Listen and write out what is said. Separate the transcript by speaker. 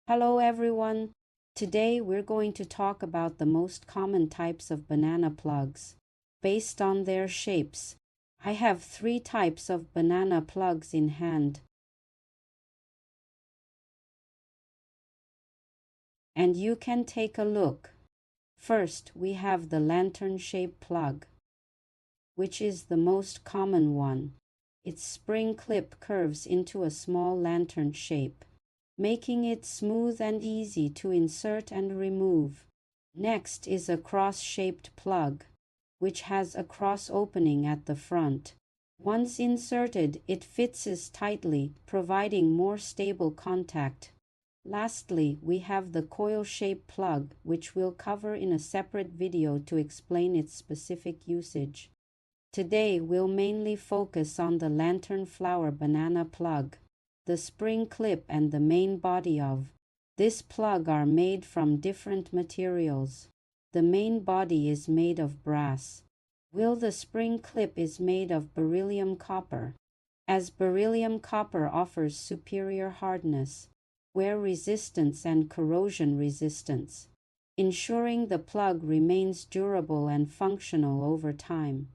Speaker 1: Hello everyone. Today we're going to talk about the most common types of banana plugs. Based on their shapes, I have 3 types of banana plugs in hand. And you can take a look. First, we have the lantern-shaped plug, which is the most common one. Its spring clip curves into a small lantern shape, making it smooth and easy to insert and remove. Next is a cross-shaped plug, which has a cross opening at the front. Once inserted, it fits tightly, providing more stable contact. Lastly, we have the coil-shaped plug, which we'll cover in a separate video to explain its specific usage. Today, we'll mainly focus on the lantern flower banana plug. The spring clip and the main body of this plug are made from different materials. The main body is made of brass, while the spring clip is made of beryllium copper, as beryllium copper offers superior hardness, wear resistance and corrosion resistance, ensuring the plug remains durable and functional over time.